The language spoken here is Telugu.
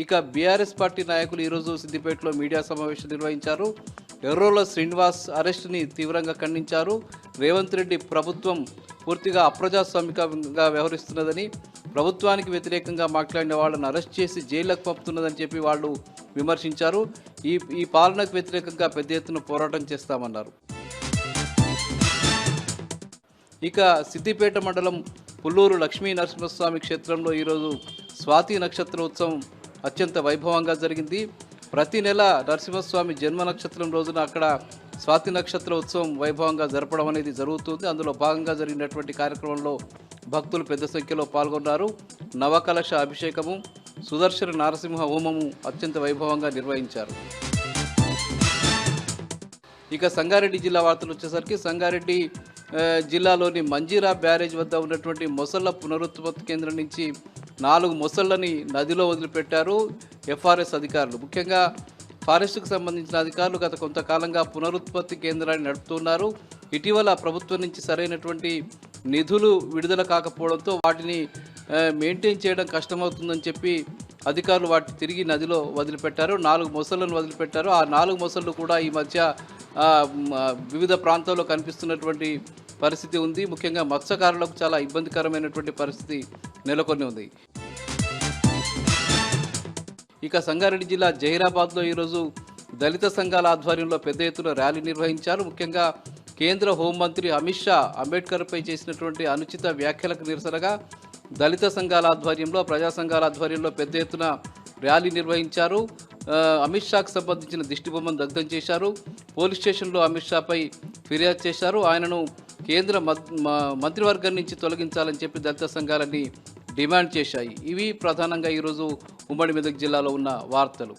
ఇక బీఆర్ఎస్ పార్టీ నాయకులు ఈరోజు సిద్దిపేటలో మీడియా సమావేశం నిర్వహించారు. ఎర్రోల శ్రీనివాస్ అరెస్టుని తీవ్రంగా ఖండించారు. రేవంత్ రెడ్డి ప్రభుత్వం పూర్తిగా అప్రజాస్వామికంగా వ్యవహరిస్తున్నదని, ప్రభుత్వానికి వ్యతిరేకంగా మాట్లాడిన వాళ్ళను అరెస్ట్ చేసి జైళ్లకు పంపుతున్నదని చెప్పి వాళ్ళు విమర్శించారు. ఈ పాలనకు వ్యతిరేకంగా పెద్ద ఎత్తున పోరాటం చేస్తామన్నారు. ఇక సిద్దిపేట మండలం పుల్లూరు లక్ష్మీ నరసింహస్వామి క్షేత్రంలో ఈరోజు స్వాతి నక్షత్ర ఉత్సవం అత్యంత వైభవంగా జరిగింది. ప్రతి నెల నరసింహస్వామి జన్మ నక్షత్రం రోజున అక్కడ స్వాతి నక్షత్ర ఉత్సవం వైభవంగా జరపడం అనేది జరుగుతుంది. అందులో భాగంగా జరిగినటువంటి కార్యక్రమంలో భక్తులు పెద్ద సంఖ్యలో పాల్గొన్నారు. నవకలశ అభిషేకము, సుదర్శన నారసింహ హోమము అత్యంత వైభవంగా నిర్వహించారు. ఇక సంగారెడ్డి జిల్లా వార్తలు వచ్చేసరికి సంగారెడ్డి జిల్లాలోని మంజీరా బ్యారేజ్ వద్ద ఉన్నటువంటి మొసళ్ల పునరుత్పత్తి కేంద్రం నుంచి 4 మొసళ్ళని నదిలో వదిలిపెట్టారు ఎఫ్ఆర్ఎస్ అధికారులు. ముఖ్యంగా ఫారెస్ట్కు సంబంధించిన అధికారులు గత కొంతకాలంగా పునరుత్పత్తి కేంద్రాన్ని నడుపుతున్నారు. ఇటీవల ప్రభుత్వం నుంచి సరైనటువంటి నిధులు విడుదల కాకపోవడంతో వాటిని మెయింటైన్ చేయడం కష్టమవుతుందని చెప్పి అధికారులు వాటిని తిరిగి నదిలో వదిలిపెట్టారు. 4 మొసళ్ళను వదిలిపెట్టారు. ఆ 4 మొసళ్ళు కూడా ఈ మధ్య వివిధ ప్రాంతాల్లో కనిపిస్తున్నటువంటి పరిస్థితి ఉంది. ముఖ్యంగా మత్స్యకారులకు చాలా ఇబ్బందికరమైనటువంటి పరిస్థితి నెలకొని ఉంది. ఇక సంగారెడ్డి జిల్లా జహీరాబాద్లో ఈరోజు దళిత సంఘాల ఆధ్వర్యంలో పెద్ద ఎత్తున ర్యాలీ నిర్వహించారు. ముఖ్యంగా కేంద్ర హోంమంత్రి అమిత్ షా అంబేద్కర్పై చేసినటువంటి అనుచిత వ్యాఖ్యలకు నిరసనగా దళిత సంఘాల ఆధ్వర్యంలో, ప్రజా సంఘాల ఆధ్వర్యంలో పెద్ద ఎత్తున ర్యాలీ నిర్వహించారు. అమిత్ షాకు సంబంధించిన దిష్టిబొమ్మను దగ్ధం చేశారు. పోలీస్ స్టేషన్లో అమిత్ షాపై ఫిర్యాదు చేశారు. ఆయనను కేంద్ర మంత్రివర్గం నుంచి తొలగించాలని చెప్పి దళిత సంఘాలన్నీ డిమాండ్ చేశాయి. ఇవి ప్రధానంగా ఈరోజు ఉమ్మడి మెదక్ జిల్లాలో ఉన్న వార్తలు.